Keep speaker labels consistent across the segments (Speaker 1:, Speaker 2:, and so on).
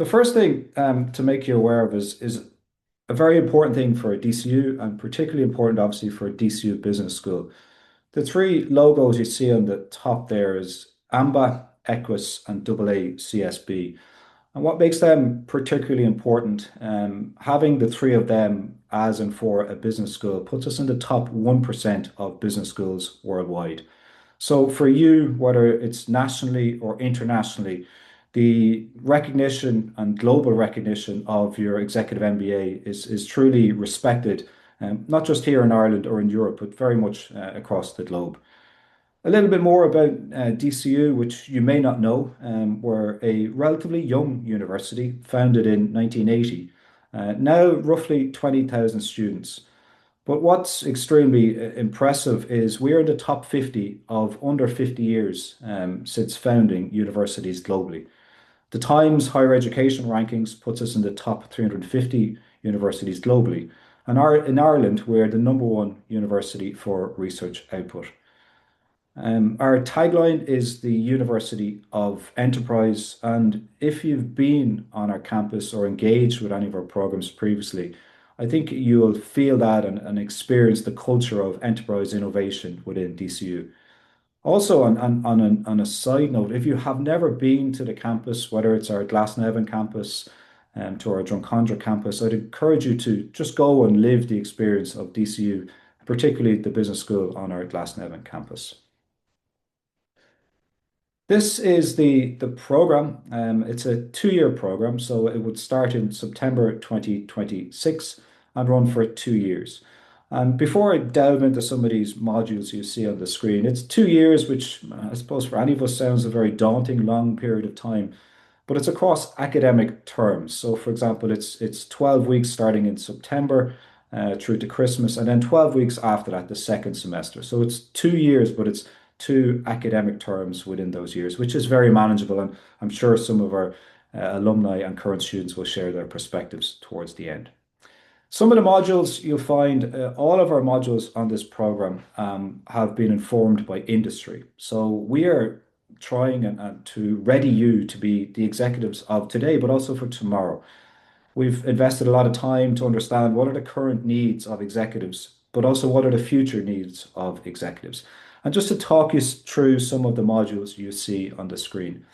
Speaker 1: The first thing to make you aware of is a very important thing for a DCU and particularly important, obviously, for a DCU Business School. The three logos you see on the top there is AMBA, Equus, and AACSB. And what makes them particularly important, having the three of them as and for a business school puts us in the top 1% of business schools worldwide. So for you, whether it's nationally or internationally, the recognition and global recognition of your executive MBA is truly respected, not just here in Ireland or in Europe, but very much across the globe. A little bit more about DCU, which you may not know. We're a relatively young university founded in 1980, now roughly 20,000 students. But what's extremely impressive is we're in the top 50 of under 50 years since founding universities globally. The Times Higher Education Rankings puts us in the top 350 universities globally. And in Ireland, we're the number one university for research output. Our tagline is the University of Enterprise. And if you've been on our campus or engaged with any of our programs previously, I think you will feel that and experience the culture of enterprise innovation within DCU. Also, on a side note, if you have never been to the campus, whether it's our Glasnevin campus to our Drumcondra campus, I'd encourage you to just go and live the experience of DCU, particularly the business school on our Glasnevin campus. This is the program. It's a 2-year program, so it would start in September 2026 and run for 2 years. And before I delve into some of these modules you see on the screen, it's 2 years, which I suppose for any of us sounds a very daunting, long period of time, but it's across academic terms. So, for example, it's 12 weeks starting in September through to Christmas, and then 12 weeks after that, the second semester. So it's 2 years, but it's two academic terms within those years, which is very manageable. And I'm sure some of our alumni and current students will share their perspectives towards the end. Some of the modules you'll find, all of our modules on this program have been informed by industry. So we are trying to ready you to be the executives of today, but also for tomorrow. We've invested a lot of time to understand what are the current needs of executives, but also what are the future needs of executives. And just to talk you through some of the modules you see on the screen.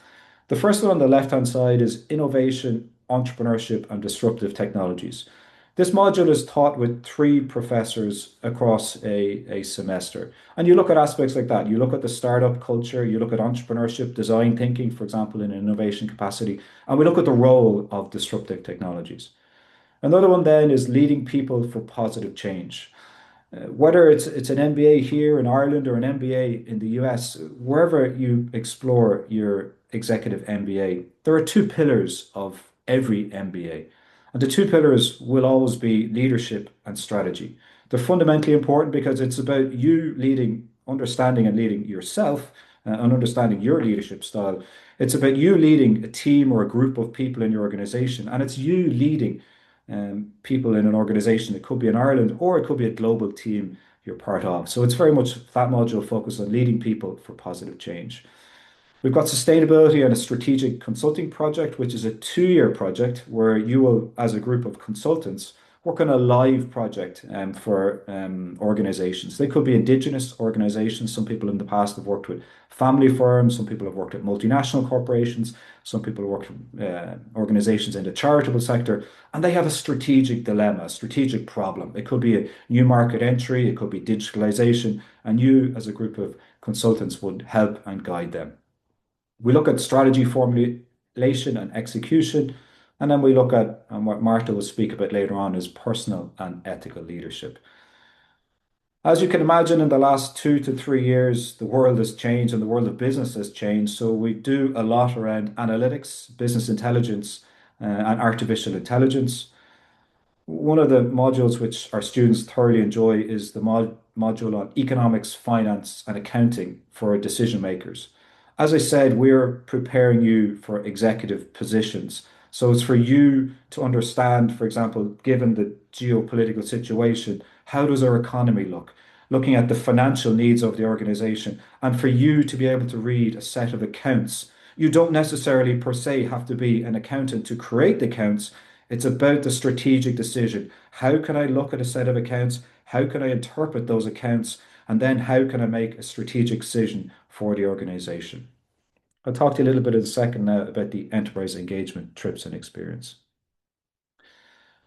Speaker 1: The first one on the left-hand side is innovation, entrepreneurship, and disruptive technologies. This module is taught with 3 professors across a semester. And you look at aspects like that. You look at the startup culture, you look at entrepreneurship, design thinking, for example, in an innovation capacity, and we look at the role of disruptive technologies. Another one then is leading people for positive change. Whether it's an MBA here in Ireland or an MBA in the US, wherever you explore your executive MBA, there are 2 pillars of every MBA. And the 2 pillars will always be leadership and strategy. They're fundamentally important because it's about you leading, understanding and leading yourself and understanding your leadership style. It's about you leading a team or a group of people in your organization, and it's you leading people in an organization. It could be in Ireland or it could be a global team you're part of. So it's very much that module focused on leading people for positive change. We've got sustainability and a strategic consulting project, which is a 2-year project where you will, as a group of consultants, work on a live project for organizations. They could be indigenous organizations. Some people in the past have worked with family firms. Some people have worked at multinational corporations. Some people have worked with organizations in the charitable sector. And they have a strategic dilemma, a strategic problem. It could be a new market entry. It could be digitalization. And you, as a group of consultants, would help and guide them. We look at strategy formulation and execution, and then we look at, and what Martha will speak about later on, is personal and ethical leadership. As you can imagine, in the last 2 to 3 years, the world has changed and the world of business has changed. So we do a lot around analytics, business intelligence, and artificial intelligence. One of the modules which our students thoroughly enjoy is the module on economics, finance, and accounting for decision makers. As I said, we're preparing you for executive positions. So it's for you to understand, for example, given the geopolitical situation, how does our economy look? Looking at the financial needs of the organization, and for you to be able to read a set of accounts You don't necessarily per se have to be an accountant to create the accounts. It's about the strategic decision. How can I look at a set of accounts? How can I interpret those accounts? And then how can I make a strategic decision for the organization? I'll talk to you a little bit in a second now about the enterprise engagement trips and experience.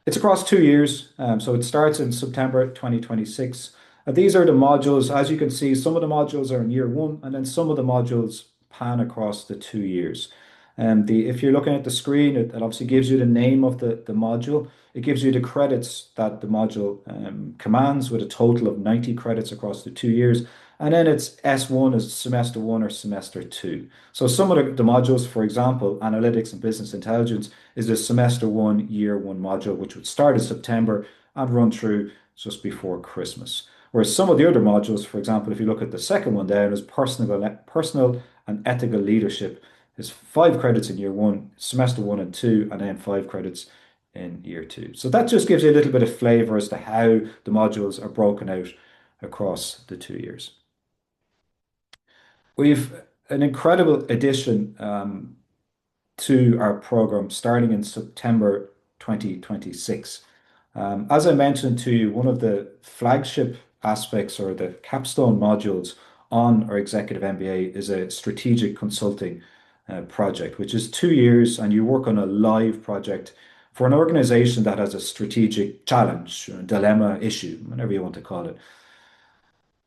Speaker 1: It's across 2 years, so it starts in September 2026. And these are the modules. As you can see, some of the modules are in year one, and then some of the modules pan across the 2 years. If you're looking at the screen, it obviously gives you the name of the module. It gives you the credits that the module commands, with a total of 90 credits across the 2 years. And then it's S1 is semester one or semester two. So some of the modules, for example, analytics and business intelligence, is the semester one, year one module, which would start in September and run through just before Christmas. Whereas some of the other modules, for example, if you look at the second one down, is personal and ethical leadership, is 5 credits in year one, semester one and two, and then 5 credits in year two. So that just gives you a little bit of flavor as to how the modules are broken out across the 2 years. We've an incredible addition to our program starting in September 2026. As I mentioned to you, one of the flagship aspects or the capstone modules on our Executive MBA is a strategic consulting project, which is 2 years, and you work on a live project for an organization that has a strategic challenge, dilemma, issue, whatever you want to call it.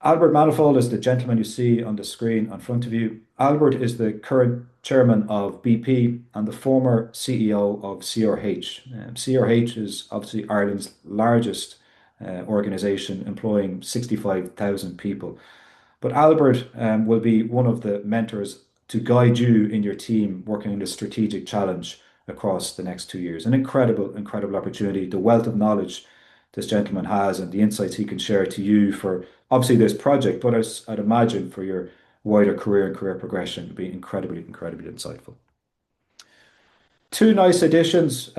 Speaker 1: Albert Manifold is the gentleman you see on the screen in front of you. Albert is the current chairman of BP and the former CEO of CRH. CRH is obviously Ireland's largest organization, employing 65,000 people. But Albert will be one of the mentors to guide you in your team working on the strategic challenge across the next 2 years. An incredible, incredible opportunity. The wealth of knowledge this gentleman has and the insights he can share to you for obviously this project, but as I'd imagine for your wider career and career progression, would be incredibly, incredibly insightful. Two nice additions,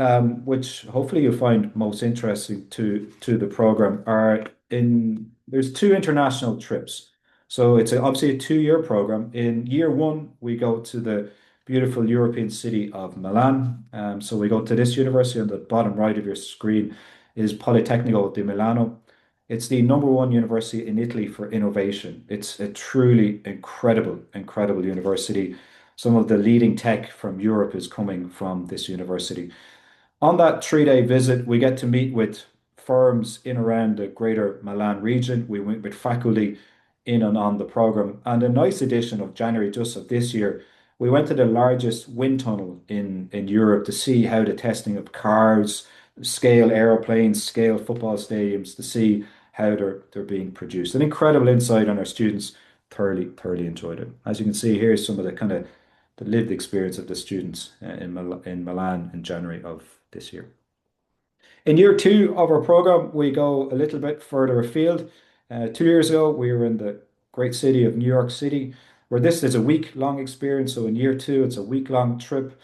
Speaker 1: which hopefully you'll find most interesting to the program, are in there's two international trips. So it's obviously a 2 year program. In year one, we go to the beautiful European city of Milan. So we go to this university on the bottom right of your screen is Politecnico di Milano. It's the number one university in Italy for innovation. It's a truly incredible, incredible university. Some of the leading tech from Europe is coming from this university. On that 3 day visit, we get to meet with firms in around the greater Milan region. We went with faculty in and on the program. And a nice edition of January just of this year, we went to the largest wind tunnel in Europe to see how the testing of cars, scale aeroplanes, scale football stadiums, to see how they're being produced. An incredible insight, on our students thoroughly, thoroughly enjoyed it. As you can see, here's some of the kind of the lived experience of the students in Milan in January of this year. In year two of our program, we go a little bit further afield. 2 years ago, we were in the great city of New York City, where this is a week-long experience. So in year two, it's a week-long trip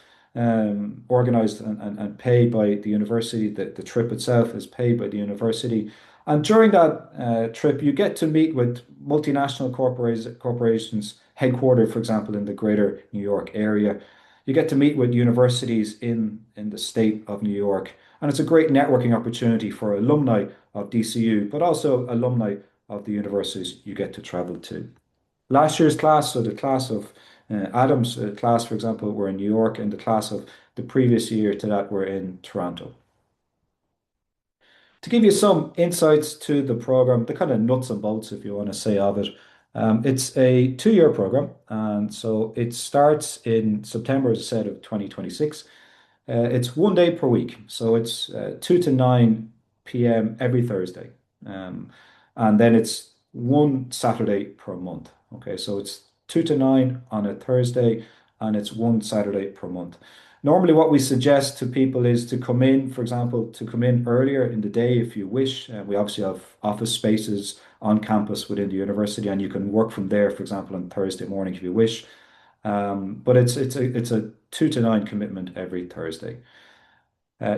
Speaker 1: organized and paid by the university. The trip itself is paid by the university. And during that trip, you get to meet with multinational corporations headquartered, for example, in the greater New York area. You get to meet with universities in the state of New York. And it's a great networking opportunity for alumni of DCU, but also alumni of the universities you get to travel to. Last year's class, so the class of Adam's class, for example, were in New York, and the class of the previous year to that were in Toronto. To give you some insights to the program, the kind of nuts and bolts, if you want to say, of it, it's a 2 year program. And so it starts in September, as I said, of 2026. It's 1 day per week. So it's 2 to 9 p.m. every Thursday. And then it's one Saturday per month. Okay, so it's 2 to 9 on a Thursday, and it's one Saturday per month. Normally, what we suggest to people is to come in, for example, to come in earlier in the day if you wish. We obviously have office spaces on campus within the university, and you can work from there, for example, on Thursday morning if you wish. But it's a 2 to 9 commitment every Thursday.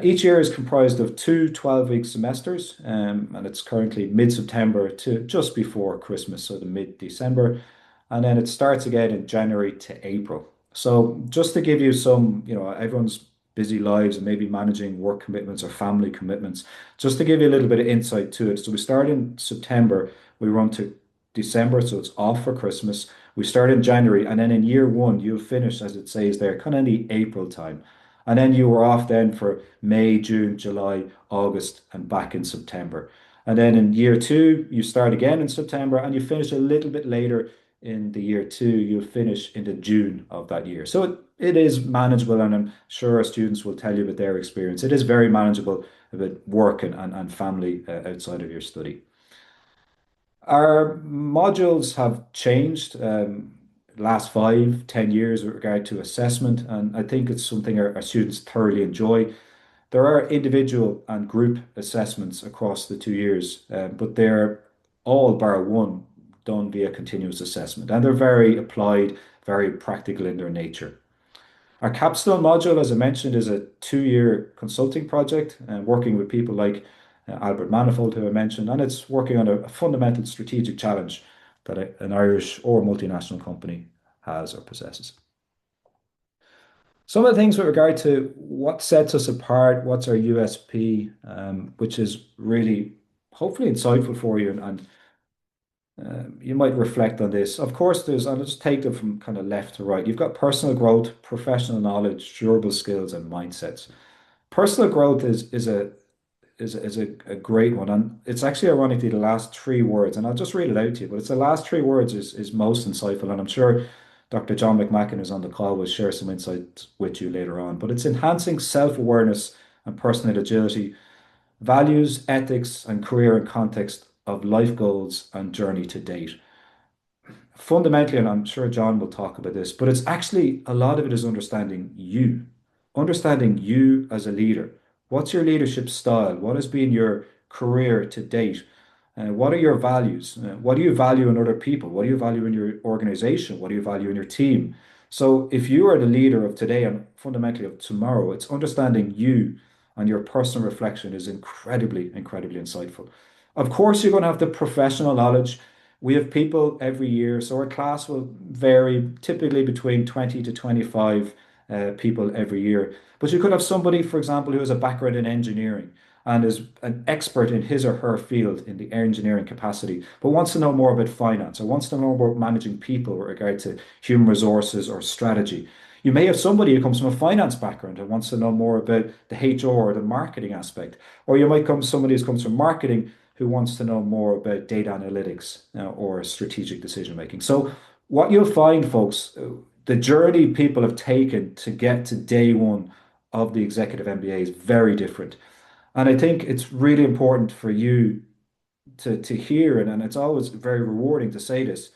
Speaker 1: Each year is comprised of two 12-week semesters, and it's currently mid-September to just before Christmas, so the mid-December. And then it starts again in January to April. So just to give you some, everyone's busy lives and maybe managing work commitments or family commitments, just to give you a little bit of insight to it. So we start in September, we run to December, so it's off for Christmas. We start in January, and then in year one, you'll finish, as it says there, kind of in the April time. And then you were off then for May, June, July, August, and back in September. And then in year two, you start again in September and you finish a little bit later in the year two, you'll finish in the June of that year. So it is manageable, and I'm sure our students will tell you about their experience. It is very manageable about work and family outside of your study. Our modules have changed last 5, 10 years with regard to assessment, and I think it's something our students thoroughly enjoy. There are individual and group assessments across the 2 years, but they're all bar one done via continuous assessment, and they're very applied, very practical in their nature. Our capstone module, as I mentioned, is a 2 year consulting project and working with people like Albert Manifold, who I mentioned, and it's working on a fundamental strategic challenge that an Irish or multinational company has or possesses. Some of the things with regard to what sets us apart, what's our USP, which is really hopefully insightful for you, and you might reflect on this. Of course, I'll just take them from kind of left to right. You've got personal growth, professional knowledge, durable skills, and mindsets. Personal growth is a great one, and it's actually ironically the last three words, and I'll just read it out to you. But it's the last three words is most insightful, and I'm sure Dr. John McMacken, who's on the call, will share some insights with you later on. But it's enhancing self-awareness and personal agility, values, ethics, and career and context of life goals and journey to date. Fundamentally, and I'm sure John will talk about this, but it's actually a lot of it is understanding you as a leader. What's your leadership style? What has been your career to date? What are your values? What do you value in other people? What do you value in your organization? What do you value in your team? So, if you are the leader of today and fundamentally of tomorrow, it's understanding you and your personal reflection is incredibly, incredibly insightful. Of course, you're going to have the professional knowledge. We have people every year, so our class will vary typically between 20 to 25 people every year. But you could have somebody, for example, who has a background in engineering and is an expert in his or her field in the engineering capacity, but wants to know more about finance or wants to know more about managing people with regard to human resources or strategy. You may have somebody who comes from a finance background and wants to know more about the HR or the marketing aspect. Or you might come somebody who comes from marketing who wants to know more about data analytics or strategic decision making. So what you'll find, folks, the journey people have taken to get to day one of the executive MBA is very different. And I think it's really important for you to hear, and it's always very rewarding to say this,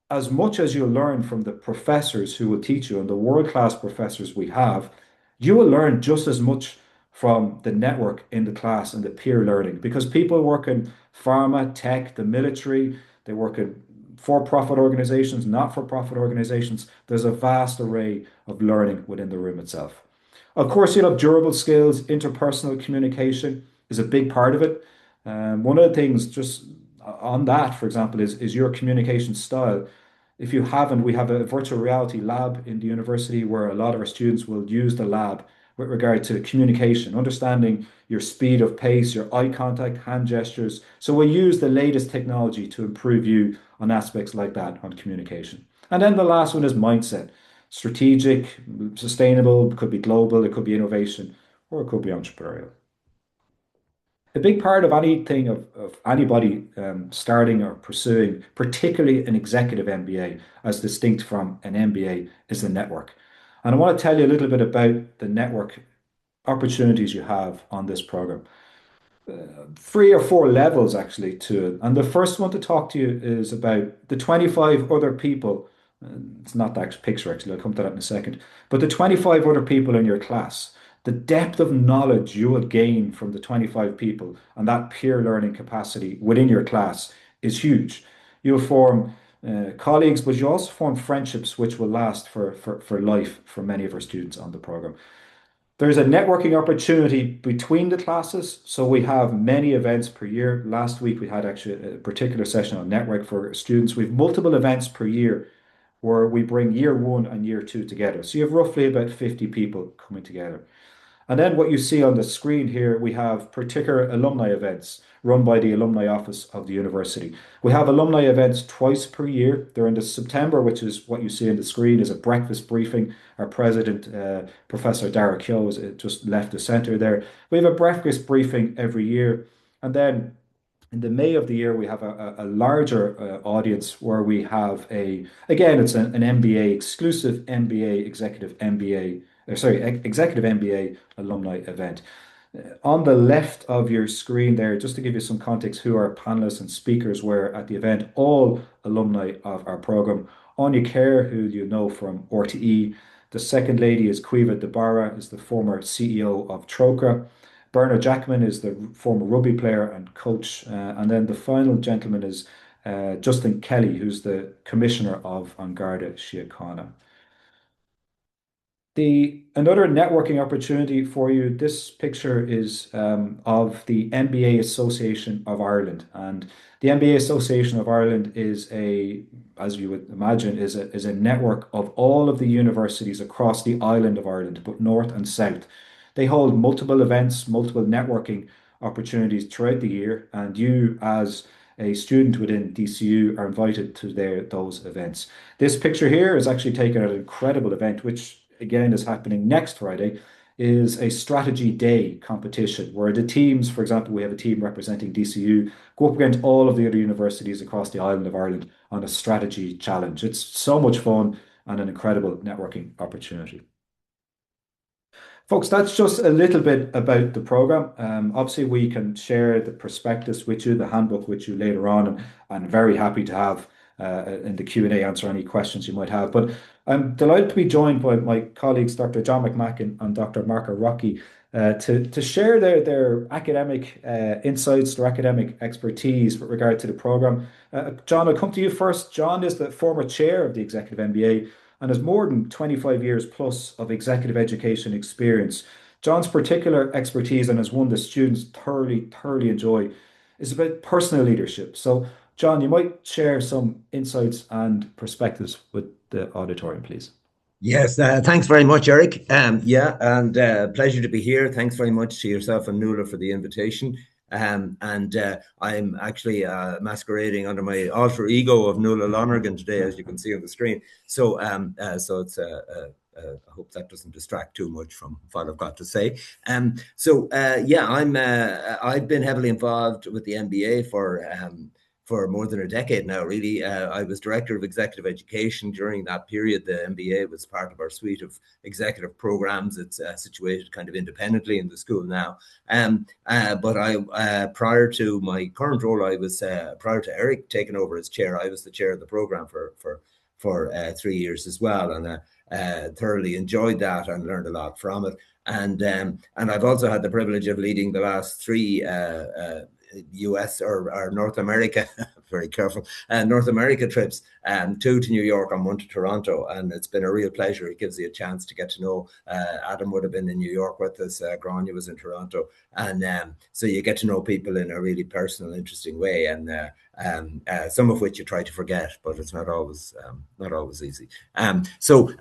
Speaker 1: as much as you'll learn from the professors who will teach you and the world-class professors we have, you will learn just as much from the network in the class and the peer learning because people work in pharma, tech, the military, they work in for-profit organizations, not-for-profit organizations. There's a vast array of learning within the room itself. Of course, you'll have durable skills, interpersonal communication is a big part of it. One of the things just on that, for example, is your communication style. If you haven't, we have a virtual reality lab in the university where a lot of our students will use the lab with regard to communication, understanding your speed of pace, your eye contact, hand gestures. So we'll use the latest technology to improve you on aspects like that on communication. And then the last one is mindset. Strategic, sustainable, it could be global, it could be innovation, or it could be entrepreneurial. A big part of anything of anybody starting or pursuing, particularly an executive MBA, as distinct from an MBA, is the network. And I want to tell you a little bit about the network opportunities you have on this program. Three or four levels actually to it. And the first one to talk to you is about the 25 other people. It's not that picture actually, I'll come to that in a second. But the 25 other people in your class, the depth of knowledge you will gain from the 25 people and that peer learning capacity within your class is huge. You'll form colleagues, but you also form friendships which will last for life for many of our students on the program. There's a networking opportunity between the classes. So we have many events per year. Last week we had actually a particular session on network for students. We have multiple events per year where we bring year one and year two together. So you have roughly about 50 people coming together. And then what you see on the screen here, we have particular alumni events run by the Alumni Office of the university. We have alumni events twice per year. They're in the September, which is what you see on the screen, is a breakfast briefing. Our president, Professor Dara Keogh, has just left the centre there. We have a breakfast briefing every year. And then in the May of the year, we have a larger audience where we have again, it's an MBA, exclusive MBA, executive MBA, executive MBA alumni event. On the left of your screen there, just to give you some context, who our panelists and speakers were at the event, all alumni of our program. Anya Kerr, who you know from RTE. The second lady is Caoimhe de Barra, is the former CEO of Troca. Bernard Jackman is the former rugby player and coach. And then the final gentleman is Justin Kelly, who's the commissioner of An Garda Síochána. Another networking opportunity for you. This picture is of the MBA Association of Ireland, and the MBA Association of Ireland is as you would imagine, is a network of all of the universities across the island of Ireland, but north and south. They hold multiple events, multiple networking opportunities throughout the year, and you as a student within DCU are invited to those events. This picture here is actually taken at an incredible event, which again is happening next Friday, is a strategy day competition where the teams, for example, we have a team representing DCU, go up against all of the other universities across the island of Ireland on a strategy challenge. It's so much fun and an incredible networking opportunity. Folks, that's just a little bit about the program. Obviously, we can share the prospectus with you, the handbook with you later on, and I'm very happy to have in the Q&A answer any questions you might have. But I'm delighted to be joined by my colleagues, Dr. John McMacken and Dr. Marco Rocchi, to share their academic insights, their academic expertise with regard to the program. John, I'll come to you first. John is the former chair of the Executive MBA and has more than 25 years plus of executive education experience. John's particular expertise, and as one the students thoroughly enjoy, is about personal leadership. So, John, you might share some insights and perspectives with the auditorium, please.
Speaker 2: Yes, thanks very much, Eric. Yeah, and pleasure to be here. Thanks very much to yourself and Nuala for the invitation. I'm actually masquerading under my alter ego of Nuala Lonergan today, as you can see on the screen. So it's I hope that doesn't distract too much from what I've got to say. I've been heavily involved with the MBA for more than a decade now, really. I was director of executive education during that period. The MBA was part of our suite of executive programs. It's situated kind of independently in the school now. But prior to my current role, I was prior to Eric taking over as chair, I was the chair of the program for 3 years as well, and thoroughly enjoyed that and learned a lot from it. And I've also had the privilege of leading the last three US or North America, very careful, North America trips, two to New York and one to Toronto. And it's been a real pleasure. It gives you a chance to get to know, Adam would have been in New York with us, Grania was in Toronto. And so you get to know people in a really personal, interesting way. And some of which you try to forget, but it's not always easy. So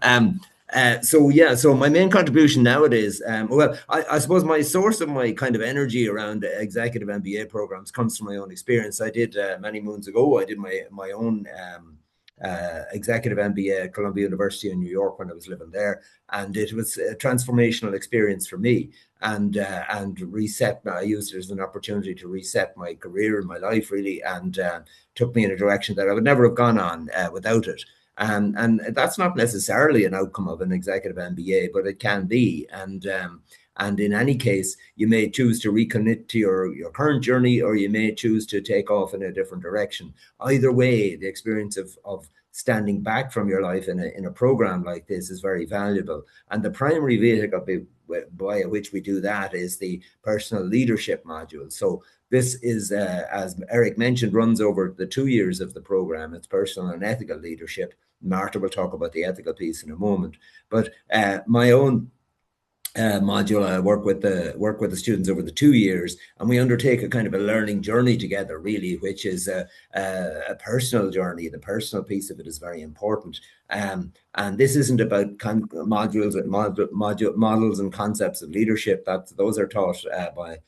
Speaker 2: my main contribution nowadays, I suppose my source of my kind of energy around executive MBA programs comes from my own experience. I did many moons ago, I did my own executive MBA at Columbia University in New York when I was living there, and it was a transformational experience for me. And reset. I used it as an opportunity to reset my career and my life, really, and took me in a direction that I would never have gone on without it. And that's not necessarily an outcome of an executive MBA, but it can be. And in any case, you may choose to recommit to your current journey, or you may choose to take off in a different direction. Either way, the experience of standing back from your life in a program like this is very valuable. And the primary vehicle by which we do that is the personal leadership module. So this is, as Eric mentioned, runs over the 2 years of the program. It's personal and ethical leadership. Marta will talk about the ethical piece in a moment. But my own module. I work with the students over the 2 years, and we undertake a kind of a learning journey together, really, which is a personal journey. The personal piece of it is very important. And this isn't about models and concepts of leadership. That those are taught by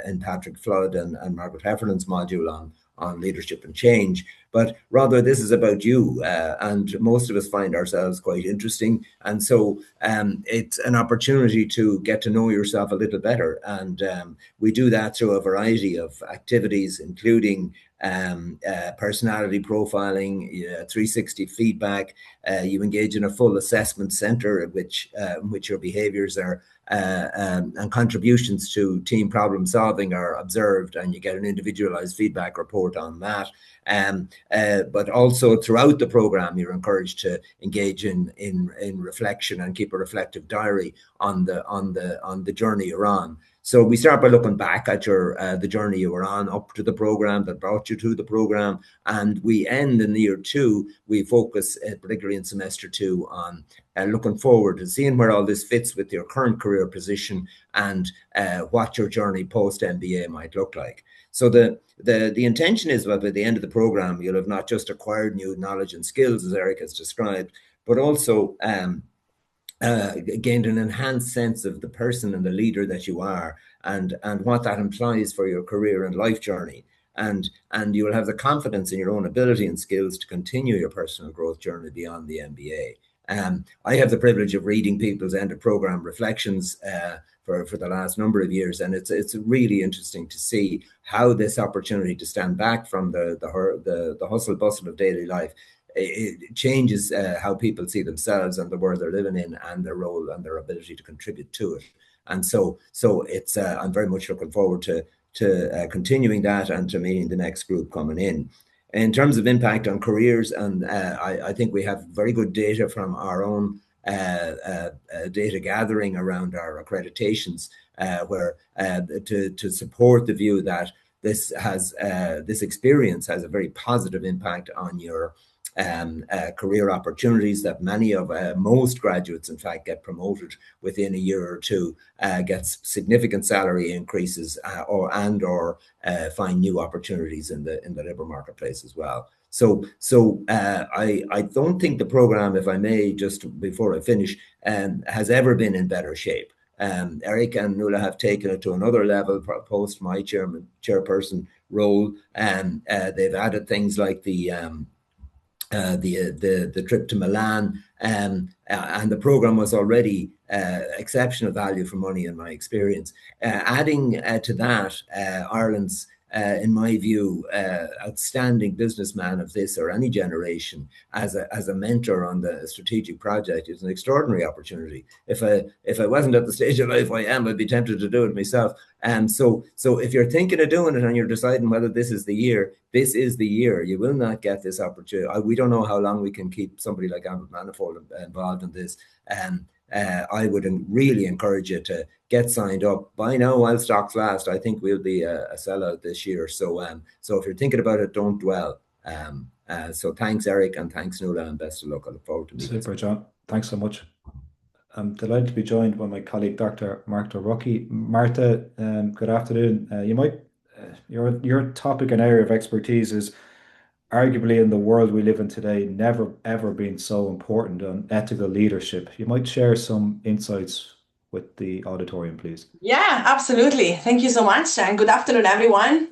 Speaker 2: in Patrick Flood and Margaret Heffernan's module on leadership and change. But rather, this is about you. And most of us find ourselves quite interesting. And so it's an opportunity to get to know yourself a little better. And we do that through a variety of activities, including personality profiling, 360 feedback. You engage in a full assessment center in which your behaviors are and contributions to team problem solving are observed, and you get an individualized feedback report on that. But also throughout the program, you're encouraged to engage in reflection and keep a reflective diary on the journey you're on. So we start by looking back at the journey you were on up to the program that brought you to the program, and we end in year 2. We focus, particularly in semester 2, on looking forward and seeing where all this fits with your current career position and what your journey post MBA might look like. So the intention is that by the end of the program, you'll have not just acquired new knowledge and skills, as Eric has described, but also gained an enhanced sense of the person and the leader that you are, and what that implies for your career and life journey. And you will have the confidence in your own ability and skills to continue your personal growth journey beyond the MBA. I have the privilege of reading people's end of program reflections for the last number of years, and it's really interesting to see how this opportunity to stand back from the hustle bustle of daily life, it changes how people see themselves and the world they're living in, and their role and their ability to contribute to it. And so it's I'm very much looking forward to continuing that and to meeting the next group coming in. In terms of impact on careers, and I think we have very good data from our own data gathering around our accreditations, where to support the view that this experience has a very positive impact on your career opportunities, that most graduates, in fact, get promoted within a year or 2, gets significant salary increases, or find new opportunities in the labour marketplace as well. So I don't think the program, if I may, just before I finish, has ever been in better shape. Eric and Nuala have taken it to another level post my chairperson role, and they've added things like the trip to Milan, and the program was already exceptional value for money in my experience. Adding to that, Ireland's, in my view, outstanding businessman of this or any generation as a mentor on the strategic project is an extraordinary opportunity. If I wasn't at the stage of life I am, I'd be tempted to do it myself. So if you're thinking of doing it and you're deciding whether this is the year, this is the year. You will not get this opportunity. We don't know how long we can keep somebody like Albert Manifold involved in this. I would really encourage you to get signed up. By now, while stocks last, I think we'll be a sellout this year. So if you're thinking about it, don't dwell. So thanks, Eric, and thanks, Nuala, and best of luck. I look forward to meeting you.
Speaker 1: Super, John. Thanks so much. I'm delighted to be joined by my colleague, Dr. Marta Rocky. Marta, good afternoon. Your topic and area of expertise is arguably in the world we live in today, never ever been so important on ethical leadership. You might share some insights with the auditorium, please.
Speaker 3: Yeah, absolutely. Thank you so much, and good afternoon, everyone.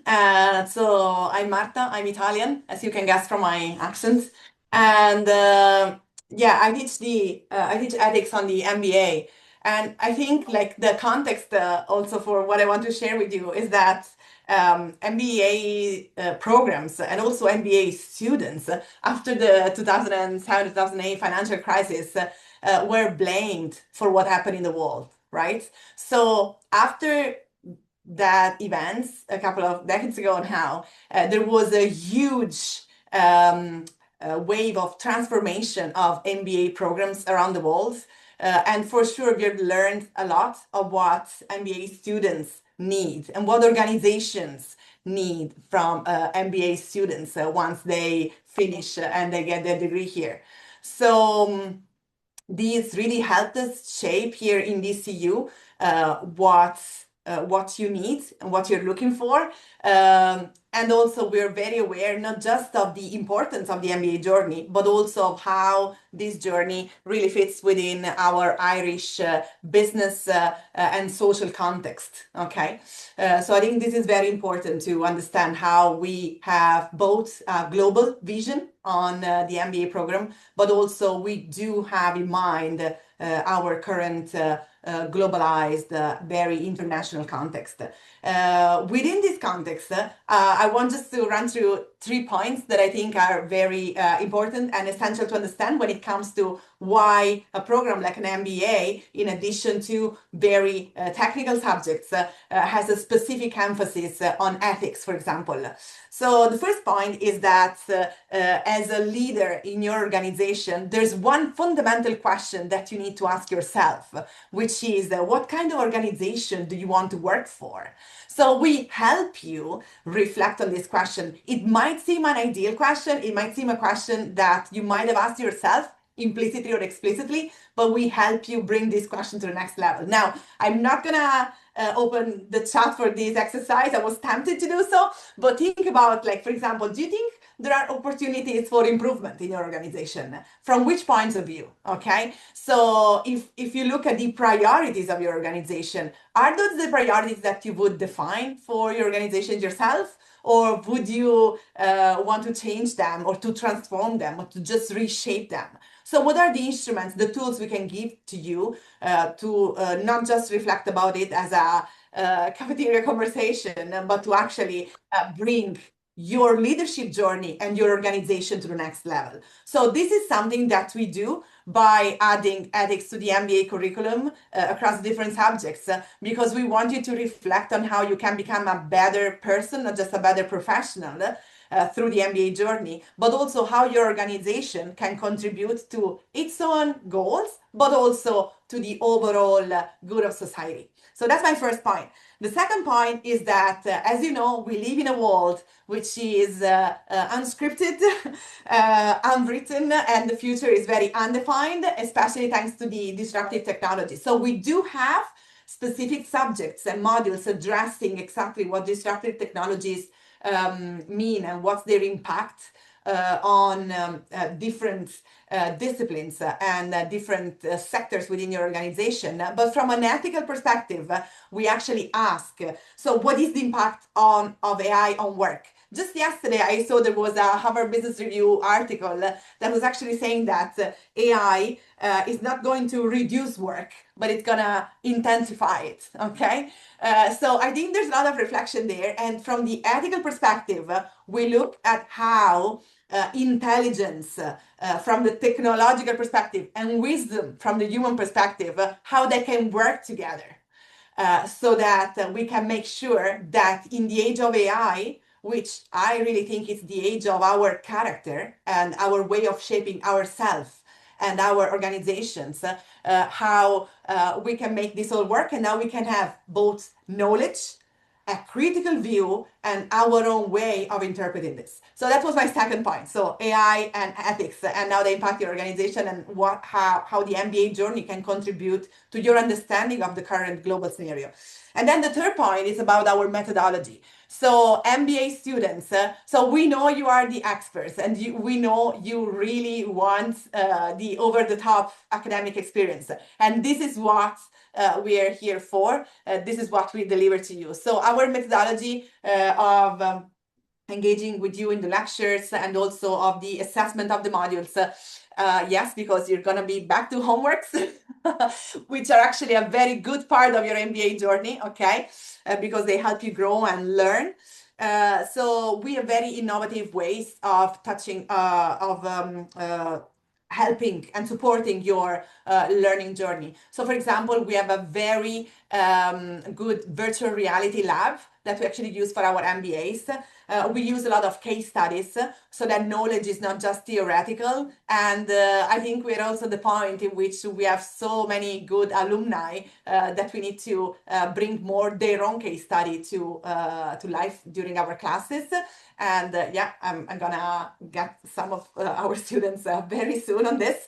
Speaker 3: So I'm Marta. I'm Italian, as you can guess from my accent, and yeah, I teach ethics on the MBA, and I think like the context also for what I want to share with you is that MBA programs and also MBA students after the 2007-2008 financial crisis were blamed for what happened in the world, right? So after that events a couple of decades ago now, there was a huge wave of transformation of MBA programs around the world. And for sure, we've learned a lot of what MBA students need and what organizations need from MBA students once they finish and they get their degree here. So these really helped us shape here in DCU what you need and what you're looking for. And also, we're very aware not just of the importance of the MBA journey, but also of how this journey really fits within our Irish business and social context. Okay, so I think this is very important to understand how we have both a global vision on the MBA program, but also we do have in mind our current globalized, very international context. Within this context, I want just to run through 3 points that I think are very important and essential to understand when it comes to why a program like an MBA, in addition to very technical subjects, has a specific emphasis on ethics, for example. So the first point is that as a leader in your organization, there's one fundamental question that you need to ask yourself, which is what kind of organization do you want to work for? So we help you reflect on this question. It might seem an ideal question. It might seem a question that you might have asked yourself implicitly or explicitly, but we help you bring this question to the next level. Now, I'm not gonna open the chat for this exercise. I was tempted to do so, but think about, like, for example, do you think there are opportunities for improvement in your organization? From which points of view? Okay, so if you look at the priorities of your organization, are those the priorities that you would define for your organization yourself? Or would you want to change them or to transform them or to just reshape them? So what are the instruments, the tools we can give to you to not just reflect about it as a cafeteria conversation, but to actually bring your leadership journey and your organization to the next level? So this is something that we do by adding ethics to the MBA curriculum across different subjects, because we want you to reflect on how you can become a better person, not just a better professional, through the MBA journey, but also how your organization can contribute to its own goals, but also to the overall good of society. So that's my first point. The second point is that, as you know, we live in a world which is unscripted, unwritten, and the future is very undefined, especially thanks to the disruptive technology. So we do have specific subjects and modules addressing exactly what disruptive technologies mean and what's their impact on different disciplines and different sectors within your organization. But from an ethical perspective, we actually ask, so what is the impact of AI on work? Just yesterday, I saw there was a Harvard Business Review article that was actually saying that AI is not going to reduce work, but it's gonna intensify it, okay? So I think there's a lot of reflection there. And from the ethical perspective, we look at how intelligence from the technological perspective and wisdom from the human perspective, how they can work together so that we can make sure that in the age of AI, which I really think is the age of our character and our way of shaping ourselves and our organizations, how we can make this all work, and now we can have both knowledge, a critical view, and our own way of interpreting this. So that was my second point. So AI and ethics, and now they impact your organization, and how the MBA journey can contribute to your understanding of the current global scenario. And then the third point is about our methodology. So MBA students, so we know you are the experts, and we know you really want the over-the-top academic experience. And this is what we are here for. This is what we deliver to you. So our methodology of engaging with you in the lectures and also of the assessment of the modules. Yes, because you're going to be back to homeworks, which are actually a very good part of your MBA journey, okay? Because they help you grow and learn. So we have very innovative ways of helping and supporting your learning journey. So for example, we have a very good virtual reality lab that we actually use for our MBAs. We use a lot of case studies so that knowledge is not just theoretical. And I think we're also the point in which we have so many good alumni that we need to bring more their own case study to life during our classes. And yeah, I'm gonna get some of our students very soon on this.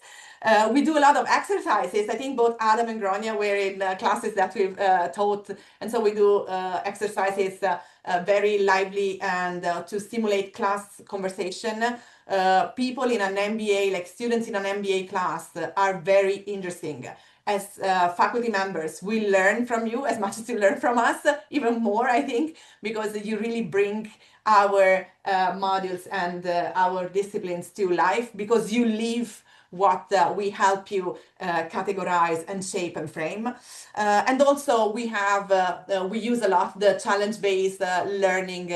Speaker 3: We do a lot of exercises. I think both Adam and Grania were in classes that we've taught. And so we do exercises very lively and to stimulate class conversation. People in an MBA, like students in an MBA class, are very interesting. As faculty members, we learn from you as much as you learn from us, even more, I think, because you really bring our modules and our disciplines to life, because you live what we help you categorize and shape and frame. And also we use a lot the challenge-based learning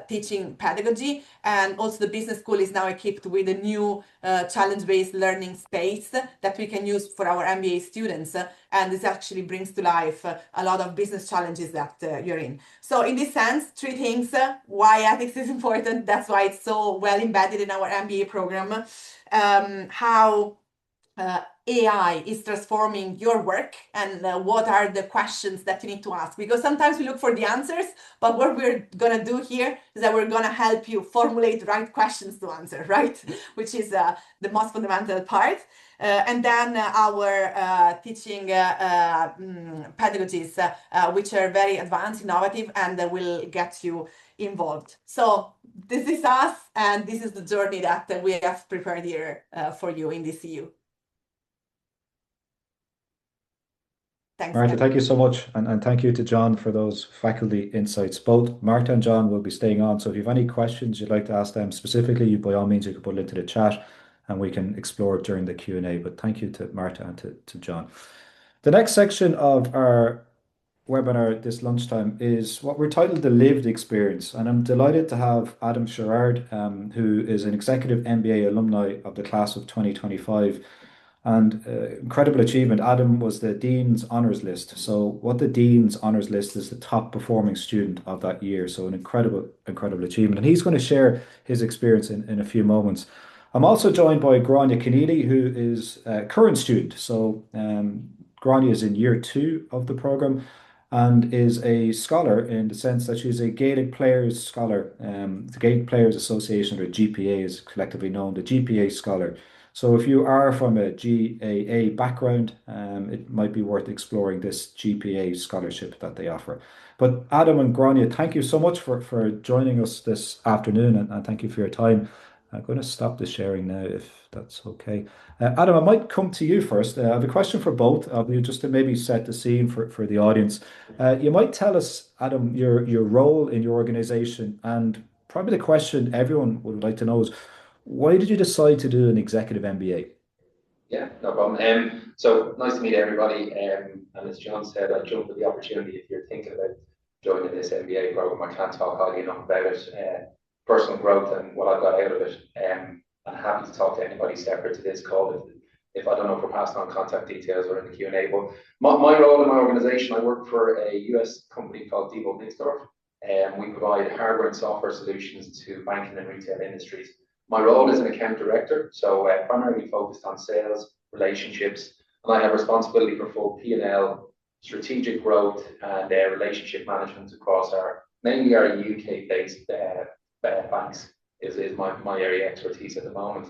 Speaker 3: teaching pedagogy, and also the business school is now equipped with a new challenge-based learning space that we can use for our MBA students, and this actually brings to life a lot of business challenges that you're in. So in this sense, three things: why ethics is important, that's why it's so well embedded in our MBA program, how AI is transforming your work, and what are the questions that you need to ask, because sometimes we look for the answers, but what we're gonna do here is that we're gonna help you formulate the right questions to answer, right? Which is the most fundamental part. And then our teaching pedagogies, which are very advanced, innovative, and will get you involved. So this is us, and this is the journey that we have prepared here for you in DCU. Thanks,
Speaker 1: Marta,
Speaker 3: Ken.
Speaker 1: thank you so much. And thank you to John for those faculty insights. Both Marta and John will be staying on. So if you have any questions you'd like to ask them specifically, you by all means, you can put it into the chat and we can explore it during the Q&A. But thank you to Marta and to John. The next section of our webinar this lunchtime is what we're titled the lived experience. And I'm delighted to have Adam Sherrard, who is an Executive MBA alumni of the class of 2025. And incredible achievement. Adam was the Dean's Honours List. So what the Dean's Honours List is, the top performing student of that year. So an incredible achievement. And he's going to share his experience in a few moments. I'm also joined by Grania Keneally, who is a current student. So Grania is in year 2 of the program and is a scholar in the sense that she's a Gaelic Players Scholar. The Gaelic Players Association, or GPA is collectively known, the GPA Scholar. So if you are from a GAA background, it might be worth exploring this GPA scholarship that they offer. But Adam and Grania, thank you so much for joining us this afternoon, and thank you for your time. I'm going to stop the sharing now, if that's okay. Adam, I might come to you first. I have a question for both of you, just to maybe set the scene for the audience. You might tell us, Adam, your role in your organization, and probably the question everyone would like to know is, why did you decide to do an executive MBA?
Speaker 4: Yeah, no problem. So nice to meet everybody. And as John said, I jumped at the opportunity. If you're thinking about joining this MBA program, I can't talk highly enough about it. Personal growth and what I got out of it. I'm happy to talk to anybody separate to this call. If I don't know if we're passing on contact details or in the Q&A. But my role in my organization, I work for a US company called Debo Nixdorf. And we provide hardware and software solutions to banking and retail industries. My role is an account director, so primarily focused on sales, relationships, and I have responsibility for full P&L, strategic growth, and relationship management across mainly our UK-based banks is my area of expertise at the moment.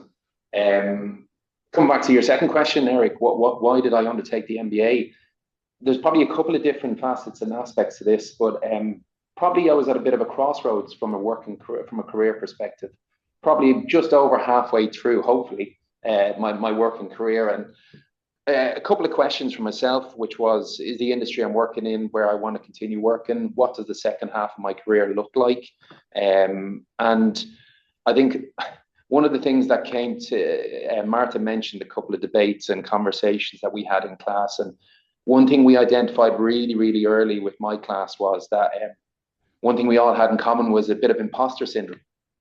Speaker 4: Coming back to your second question, Eric, why did I undertake the MBA? There's probably a couple of different facets and aspects to this, but probably I was at a bit of a crossroads from a career perspective. Probably just over halfway through, hopefully, my working career, and a couple of questions for myself, which was, is the industry I'm working in where I want to continue working? What does the second half of my career look like? And I think one of the things that came to, Marta mentioned a couple of debates and conversations that we had in class, and one thing we identified really, really early with my class was that one thing we all had in common was a bit of imposter syndrome.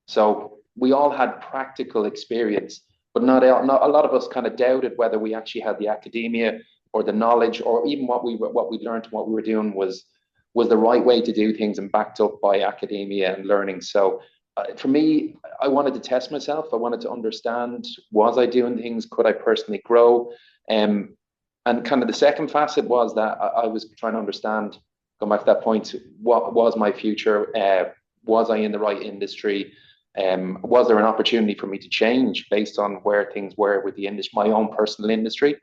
Speaker 4: So we all had practical experience, but not a lot of us kind of doubted whether we actually had the academia or the knowledge, or even what we learned, what we were doing was the right way to do things and backed up by academia and learning. So for me, I wanted to test myself. I wanted to understand, was I doing things? Could I personally grow? And kind of the second facet was that I was trying to understand, going back to that point, what was my future? Was I in the right industry? Was there an opportunity for me to change based on where things were with the industry, my own personal industry,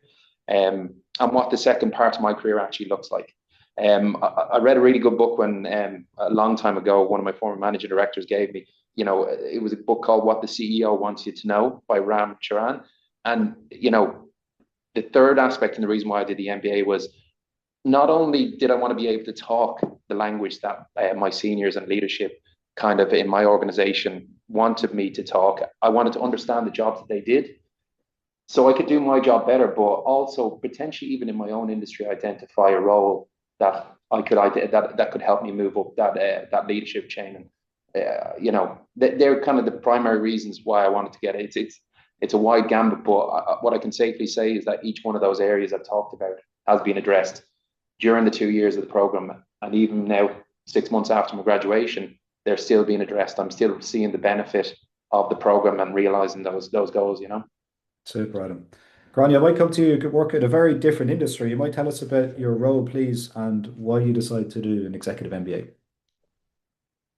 Speaker 4: and what the second part of my career actually looks like? I read a really good book when a long time ago, one of my former managing directors gave me. It was a book called What the CEO Wants You to Know by Ram Charan. And, the third aspect and the reason why I did the MBA was not only did I want to be able to talk the language that my seniors and leadership kind of in my organization wanted me to talk, I wanted to understand the jobs that they did so I could do my job better, but also potentially even in my own industry, identify a role that I could that could help me move up that leadership chain. And they're kind of the primary reasons why I wanted to get it. It's a wide gambit, but what I can safely say is that each one of those areas I've talked about has been addressed during the 2 years of the program, and even now, 6 months after my graduation, they're still being addressed. I'm still seeing the benefit of the program and realizing those goals.
Speaker 1: Super, Adam. Grania, I might come to you. You could work in a very different industry. You might tell us about your role, please, and why you decided to do an executive MBA.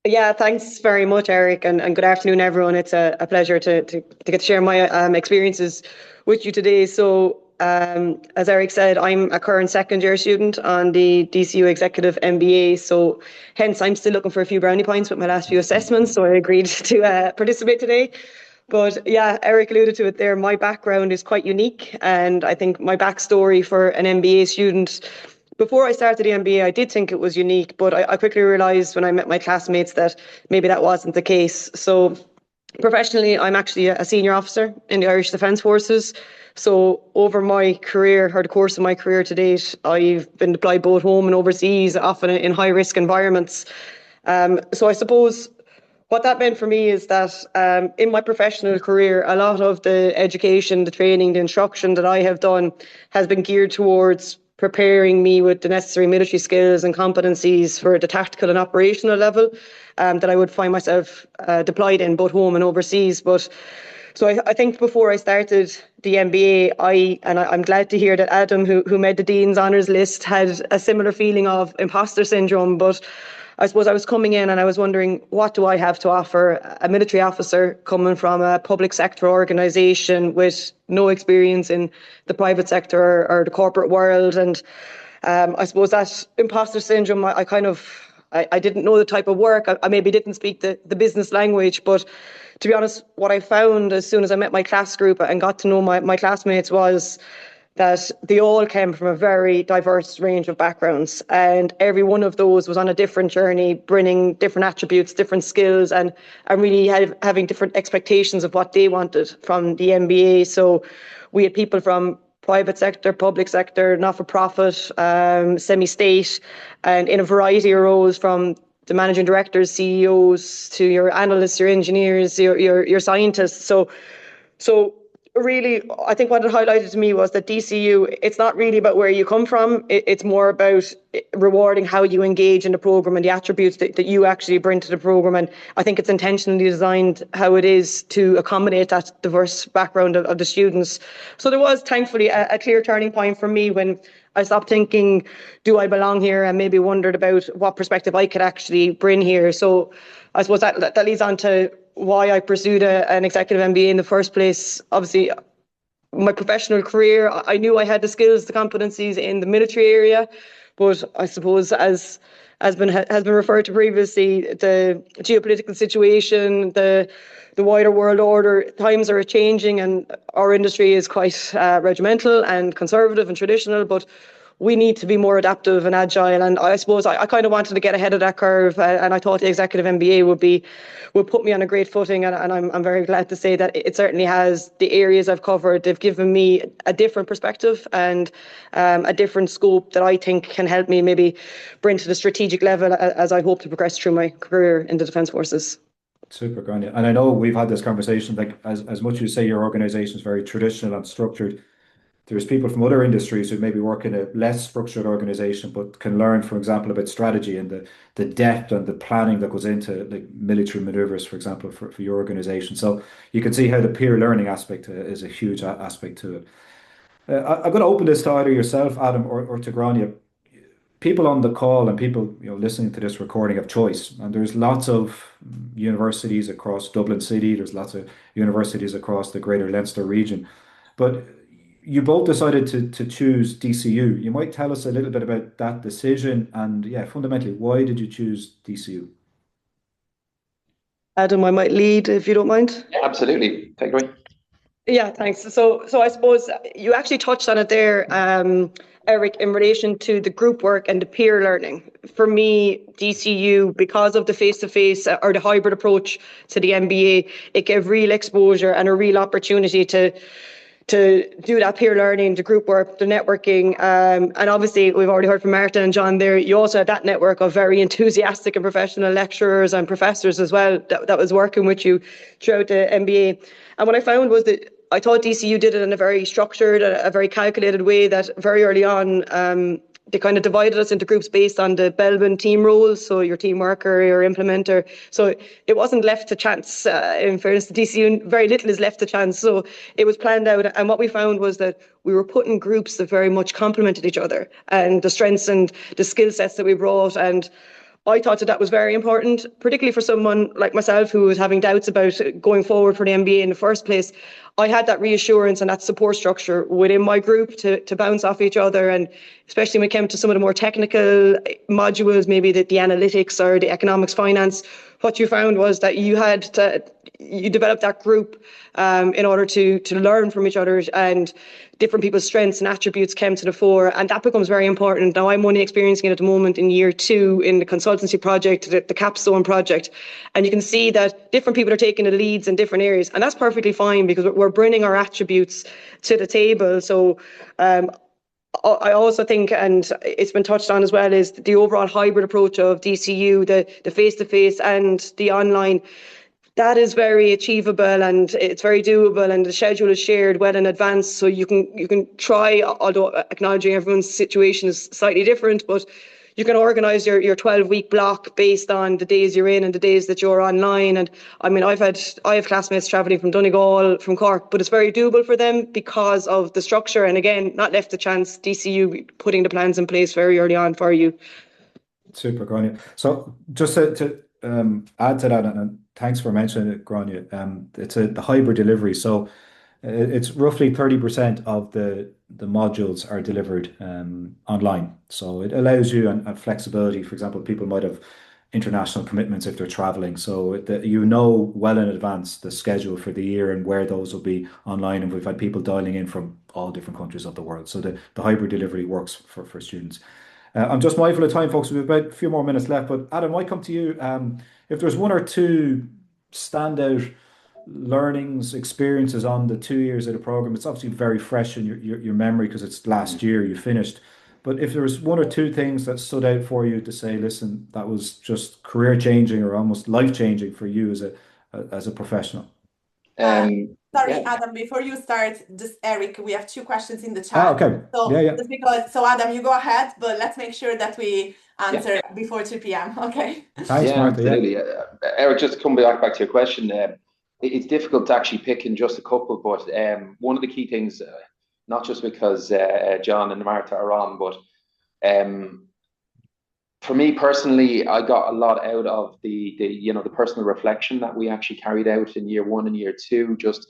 Speaker 5: Yeah, thanks very much, Eric, and good afternoon, everyone. It's a pleasure to get to share my experiences with you today. So, as Eric said, I'm a current second year student on the DCU Executive MBA. So, hence, I'm still looking for a few brownie points with my last few assessments. So, I agreed to participate today. But yeah, Eric alluded to it there. My background is quite unique, and I think my backstory for an MBA student. Before I started the MBA, I did think it was unique, but I quickly realised when I met my classmates that maybe that wasn't the case. So professionally, I'm actually a senior officer in the Irish Defence Forces. So over my career, or the course of my career to date, I've been deployed both home and overseas, often in high-risk environments. So I suppose what that meant for me is that in my professional career, a lot of the education, the training, the instruction that I have done has been geared towards preparing me with the necessary military skills and competencies for the tactical and operational level that I would find myself deployed in both home and overseas. But so I think before I started the MBA, I'm glad to hear that Adam, who made the Dean's Honours list, had a similar feeling of imposter syndrome. But I suppose I was coming in and I was wondering, what do I have to offer a military officer coming from a public sector organisation with no experience in the private sector or the corporate world? And I suppose that imposter syndrome, I didn't know the type of work. I maybe didn't speak the business language, but to be honest, what I found as soon as I met my class group and got to know my classmates was that they all came from a very diverse range of backgrounds, and every one of those was on a different journey, bringing different attributes, different skills, and really having different expectations of what they wanted from the MBA. So we had people from private sector, public sector, not-for-profit, semi-state, and in a variety of roles, from the managing directors, CEOs, to your analysts, your engineers, your scientists. So really, I think what it highlighted to me was that DCU, it's not really about where you come from. It's more about rewarding how you engage in the program and the attributes that you actually bring to the program. And I think it's intentionally designed how it is to accommodate that diverse background of the students. So there was thankfully a clear turning point for me when I stopped thinking, do I belong here? And maybe wondered about what perspective I could actually bring here. So I suppose that leads on to why I pursued an executive MBA in the first place. Obviously, my professional career, I knew I had the skills, the competencies in the military area, but I suppose as has been referred to previously, the geopolitical situation, the wider world order, times are changing, and our industry is quite regimental and conservative and traditional, but we need to be more adaptive and agile. And I suppose I kind of wanted to get ahead of that curve, and I thought the executive MBA would put me on a great footing. And I'm very glad to say that it certainly has. The areas I've covered, they've given me a different perspective and a different scope that I think can help me maybe bring to the strategic level as I hope to progress through my career in the Defence Forces.
Speaker 1: Super, Grania. And I know we've had this conversation, like as much as you say your organization is very traditional and structured, there's people from other industries who maybe work in a less structured organization, but can learn, for example, about strategy and the depth and the planning that goes into like military maneuvers, for example, for your organization. So you can see how the peer learning aspect is a huge aspect to it. I'm going to open this to either yourself, Adam, or to Grania. people on the call and people listening to this recording have choice, and there's lots of universities across Dublin City. There's lots of universities across the Greater Leinster region, but you both decided to choose DCU. You might tell us a little bit about that decision, and yeah, fundamentally, why did you choose DCU?
Speaker 5: Adam, I might lead if you don't mind.
Speaker 4: Yeah, absolutely. Take it away.
Speaker 5: Yeah, thanks. So I suppose you actually touched on it there, Eric, in relation to the group work and the peer learning. For me, DCU, because of the face-to-face or the hybrid approach to the MBA, it gave real exposure and a real opportunity to do that peer learning, the group work, the networking. And obviously, we've already heard from Martin and John there. You also had that network of very enthusiastic and professional lecturers and professors as well that was working with you throughout the MBA. And what I found was that I thought DCU did it in a very structured, a very calculated way, that very early on, they kind of divided us into groups based on the Belbin team roles, so your team worker, your implementer. So it wasn't left to chance. In fairness to DCU, very little is left to chance. So it was planned out. And what we found was that we were put in groups that very much complemented each other, and the strengths and the skill sets that we brought. And I thought that was very important, particularly for someone like myself who was having doubts about going forward for the MBA in the first place. I had that reassurance and that support structure within my group to bounce off each other, and especially when it came to some of the more technical modules, maybe the analytics or the economics, finance. What you found was that you developed that group in order to learn from each other, and different people's strengths and attributes came to the fore, and that becomes very important. Now, I'm only experiencing it at the moment in year 2 in the consultancy project, the capstone project, and you can see that different people are taking the leads in different areas, and that's perfectly fine because we're bringing our attributes to the table. So I also think, and it's been touched on as well, is the overall hybrid approach of DCU, the face-to-face and the online. That is very achievable and it's very doable, and the schedule is shared well in advance, so you can try, although acknowledging everyone's situation is slightly different, but you can organise your 12-week block based on the days you're in and the days that you're online. And I mean, I have classmates travelling from Donegal, from Cork, but it's very doable for them because of the structure, and again, not left to chance. DCU putting the plans in place very early on for you.
Speaker 1: Super, Grania. So just to add to that, and thanks for mentioning it, Grania. It's the hybrid delivery. So it's roughly 30% of the modules are delivered online. So it allows you and flexibility. For example, people might have international commitments if they're traveling. So you know well in advance the schedule for the year and where those will be online. And we've had people dialing in from all different countries of the world. So the hybrid delivery works for students. I'm just mindful of time, folks. We've about a few more minutes left, but Adam, I come to you. If there's one or two standout learnings, experiences on the 2 years of the program, it's obviously very fresh in your memory because it's last year you finished. But if there was one or two things that stood out for you to say, listen, that was just career changing or almost life changing for you as a professional.
Speaker 3: Sorry,
Speaker 4: Yeah.
Speaker 3: Adam, before you start, just Eric, we have 2 questions in the chat.
Speaker 1: Okay.
Speaker 3: So
Speaker 1: Yeah.
Speaker 3: just because, so Adam, you go ahead, but let's make sure that we answer before 2 p.m. Okay.
Speaker 1: Thanks, Martha.
Speaker 4: Absolutely. Eric, just to come back to your question, it's difficult to actually pick in just a couple, but one of the key things, not just because John and Martha are on, but for me personally, I got a lot out of the personal reflection that we actually carried out in year 1 and year 2, just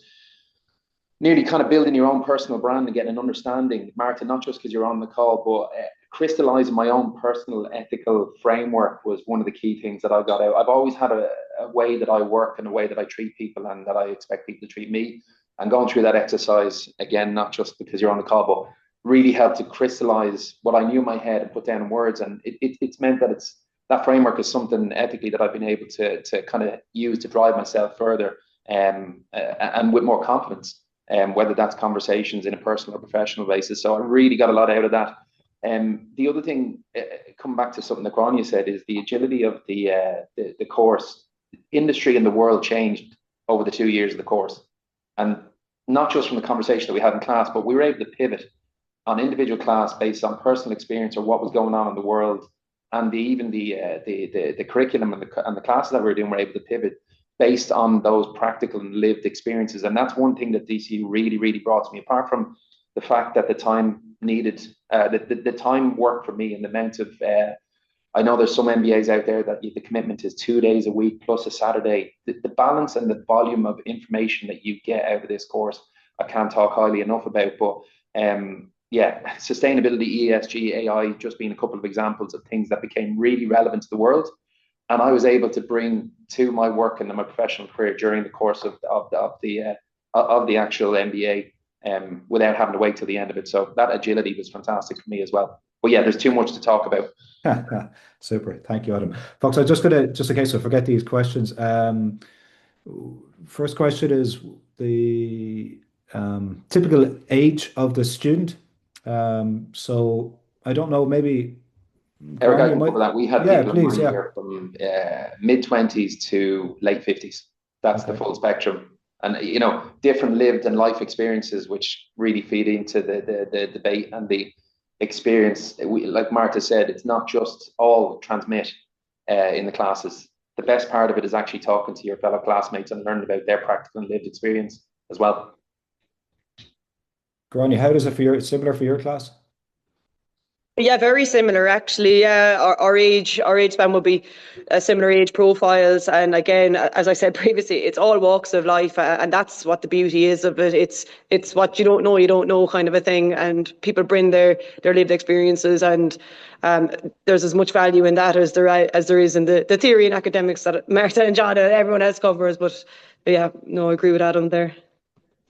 Speaker 4: nearly kind of building your own personal brand and getting an understanding, Martha, not just because you're on the call, but crystallizing my own personal ethical framework was one of the key things that I got out. I've always had a way that I work and a way that I treat people and that I expect people to treat me. And going through that exercise, again, not just because you're on the call, but really helped to crystallize what I knew in my head and put down in words. And it's meant that that framework is something ethically that I've been able to kind of use to drive myself further and with more confidence. Whether that's conversations in a personal or professional basis. So I really got a lot out of that. The other thing, coming back to something that Grania said, is the agility of the course. Industry in the world changed over the 2 years of the course. And not just from the conversation that we had in class, but we were able to pivot on individual class based on personal experience or what was going on in the world. And even the curriculum and the classes that we were doing were able to pivot based on those practical and lived experiences. And that's one thing that DCU really, really brought to me, apart from the fact that at the time needed. The time worked for me, and the amount of I know there's some MBAs out there that the commitment is 2 days a week plus a Saturday. The balance and the volume of information that you get out of this course, I can't talk highly enough about. But yeah, sustainability, ESG, AI, just being a couple of examples of things that became really relevant to the world. And I was able to bring to my work and my professional career during the course of the actual MBA without having to wait till the end of it. So that agility was fantastic for me as well. But yeah, there's too much to talk about.
Speaker 1: Super. Thank you, Adam. Folks, I'm just going to, just in case I forget these questions. First question is the typical age of the student. So I don't know, maybe
Speaker 4: Eric, I
Speaker 1: Grant, you
Speaker 4: can
Speaker 1: might,
Speaker 4: cover that. We had
Speaker 1: yeah,
Speaker 4: people in
Speaker 1: please,
Speaker 4: my
Speaker 1: yeah.
Speaker 4: year from mid-20s to late 50s. That's the
Speaker 1: Okay.
Speaker 4: full spectrum. And, different lived and life experiences, which really feed into the debate and the experience. Like Martha said, it's not just all transmit in the classes. The best part of it is actually talking to your fellow classmates and learning about their practical and lived experience as well.
Speaker 1: Grania, how does it similar for your class?
Speaker 5: Yeah, very similar actually. Yeah, our age span will be similar age profiles, and again, as I said previously, it's all walks of life, and that's what the beauty is of it. It's what you don't know kind of a thing, and people bring their lived experiences, and there's as much value in that as there is in the theory and academics that Martha and John and everyone else covers. But yeah, no, I agree with Adam there.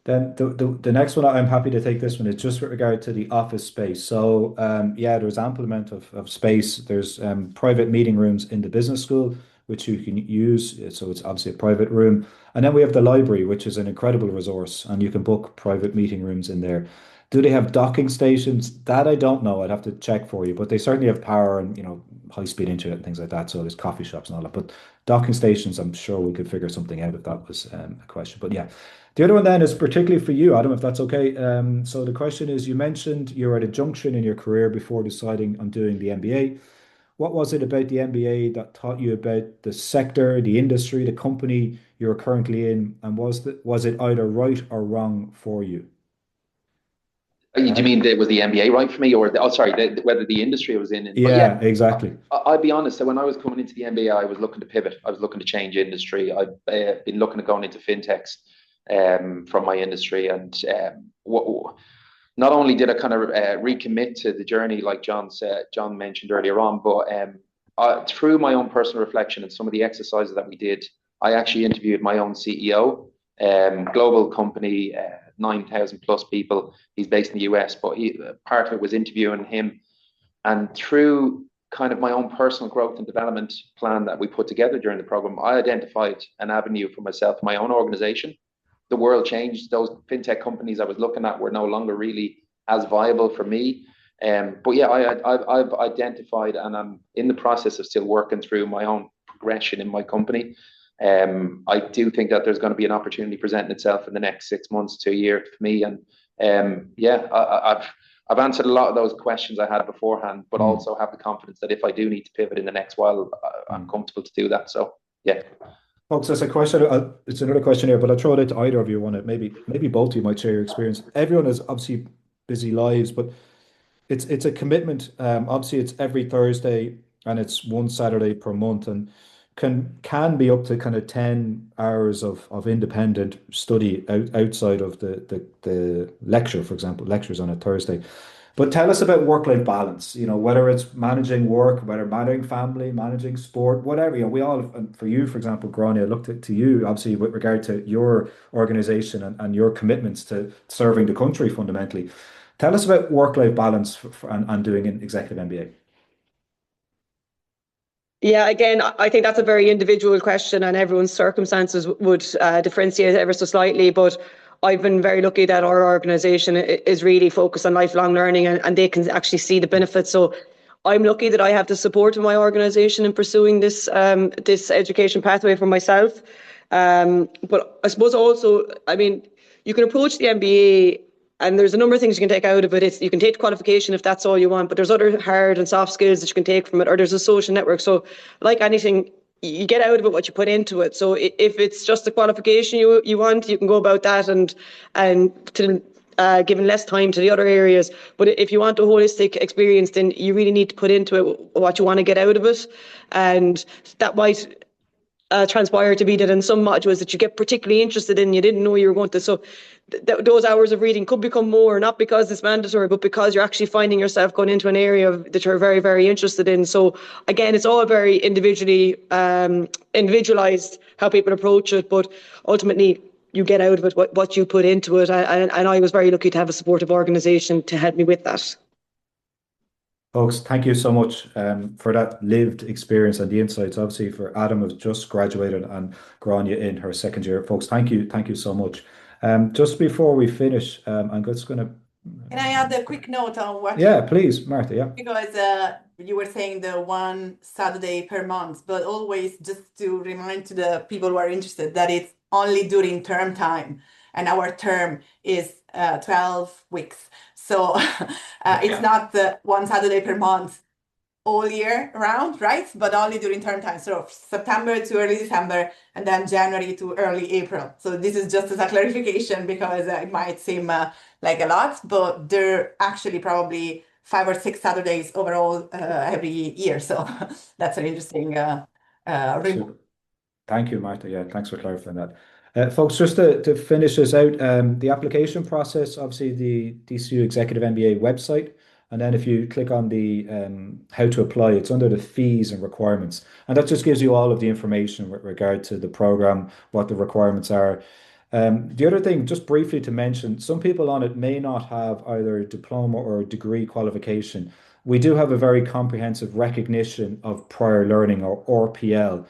Speaker 1: Then the next one, I'm happy to take this one, is just with regard to the office space. So yeah, there's ample amount of space. There's private meeting rooms in the business school, which you can use. So it's obviously a private room. And then we have the library, which is an incredible resource, and you can book private meeting rooms in there. Do they have docking stations? That I don't know. I'd have to check for you, but they certainly have power and high-speed internet and things like that. So there's coffee shops and all that. But docking stations, I'm sure we could figure something out if that was a question. But yeah. The other one then is particularly for you, Adam, if that's okay. So the question is, you mentioned you're at a junction in your career before deciding on doing the MBA. What was it about the MBA that taught you about the sector, the industry, the company you're currently in, and was it either right or wrong for you?
Speaker 4: Do you mean was the MBA right for me, or whether the industry I was in? But yeah,
Speaker 1: Yeah, exactly.
Speaker 4: I'll be honest. So when I was coming into the MBA, I was looking to pivot. I was looking to change industry. I've been looking at going into fintechs from my industry, and not only did I kind of recommit to the journey, like John mentioned earlier on, but through my own personal reflection and some of the exercises that we did, I actually interviewed my own CEO, global company, 9,000 plus people. He's based in the US, but part of it was interviewing him. And through kind of my own personal growth and development plan that we put together during the program, I identified an avenue for myself, my own organization. The world changed. Those fintech companies I was looking at were no longer really as viable for me. But yeah, I've identified, and I'm in the process of still working through my own progression in my company. I do think that there's going to be an opportunity presenting itself in the next 6 months to a year for me. And yeah, I've answered a lot of those questions I had beforehand, but also have the confidence that if I do need to pivot in the next while, I'm comfortable to do that. So yeah.
Speaker 1: Folks, that's a question. It's another question here, but I'll throw it out to either of you. Maybe both of you might share your experience. Everyone has obviously busy lives, but it's a commitment. Obviously, it's every Thursday and it's one Saturday per month, and can be up to kind of 10 hours of independent study outside of the lecture, for example, lectures on a Thursday. But tell us about work-life balance, whether it's managing work, whether managing family, managing sport, whatever. We all, and for you, for example, Grania, I looked to you, obviously, with regard to your organization and your commitments to serving the country fundamentally. Tell us about work-life balance and doing an executive MBA.
Speaker 5: Yeah, again, I think that's a very individual question, and everyone's circumstances would differentiate ever so slightly. But I've been very lucky that our organisation is really focused on lifelong learning, and they can actually see the benefits. So I'm lucky that I have the support of my organisation in pursuing this education pathway for myself. But I suppose also, you can approach the MBA, and there's a number of things you can take out of it. You can take qualification if that's all you want, but there's other hard and soft skills that you can take from it, or there's a social network. So like anything, you get out of it what you put into it. So if it's just the qualification you want, you can go about that and given less time to the other areas. But if you want a holistic experience, then you really need to put into it what you want to get out of it. And that might transpire to be that in some modules that you get particularly interested in, you didn't know you were going to. So those hours of reading could become more, not because it's mandatory, but because you're actually finding yourself going into an area that you're very, very interested in. So again, it's all very individualized how people approach it, but ultimately you get out of it what you put into it. And I was very lucky to have a supportive organisation to help me with that.
Speaker 1: Folks, thank you so much for that lived experience and the insights. Obviously, for Adam, who's just graduated, and Grania in her second year. Folks, thank you so much. Just before we finish, I'm just going to.
Speaker 3: Can I add a quick note on what?
Speaker 1: Yeah, please, Martha. Yeah.
Speaker 3: Because you were saying the one Saturday per month, but always just to remind to the people who are interested that it's only during term time, and our term is 12 weeks. So it's not the one Saturday per month all year round, right? But only during term time. So September to early December, and then January to early April. So this is just as a clarification, because it might seem like a lot, but there are actually probably 5 or 6 Saturdays overall every year. So that's an interesting remark.
Speaker 1: Thank you, Martha. Yeah, thanks for clarifying that. Folks, just to finish this out, the application process, obviously the DCU Executive MBA website, and then if you click on the how to apply, it's under the fees and requirements. And that just gives you all of the information with regard to the program, what the requirements are. The other thing, just briefly to mention, some people on it may not have either diploma or degree qualification. We do have a very comprehensive recognition of prior learning, or RPL.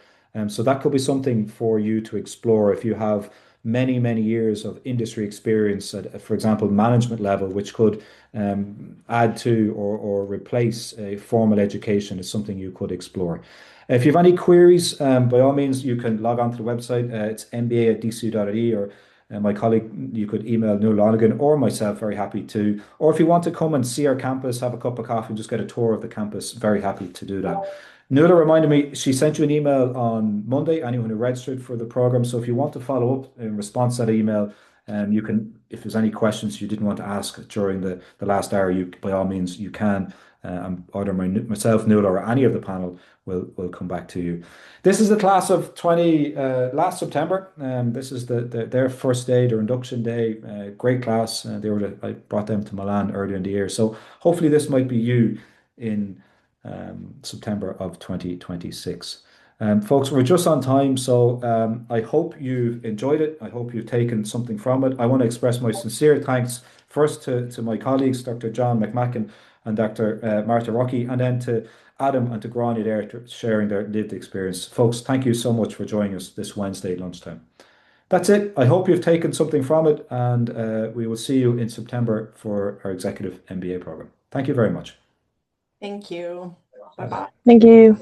Speaker 1: So that could be something for you to explore if you have many years of industry experience at, for example, management level, which could add to or replace a formal education, is something you could explore. If you have any queries, by all means, you can log on to the website. It's mba@dcu.ie, or my colleague, you could email Nuala Lonergan or myself, very happy to. Or if you want to come and see our campus, have a cup of coffee, just get a tour of the campus, very happy to do that. Nuala reminded me, she sent you an email on Monday, anyone who registered for the program. So if you want to follow up in response to that email, you can, if there's any questions you didn't want to ask during the last hour, you by all means you can. Either myself, Nuala, or any of the panel will come back to you. This is the class of 20 last September. This is their first day, their induction day. Great class. I brought them to Milan earlier in the year. So hopefully this might be you in September of 2026. Folks, we're just on time, so I hope you've enjoyed it. I hope you've taken something from it. I want to express my sincere thanks first to my colleagues, Dr. John McMacken and Dr. Martha Rocky, and then to Adam and to Grania there, sharing their lived experience. Folks, thank you so much for joining us this Wednesday lunchtime. That's it. I hope you've taken something from it, and we will see you in September for our Executive MBA program. Thank you very much.
Speaker 3: Thank you. Bye-bye.
Speaker 5: Thank you.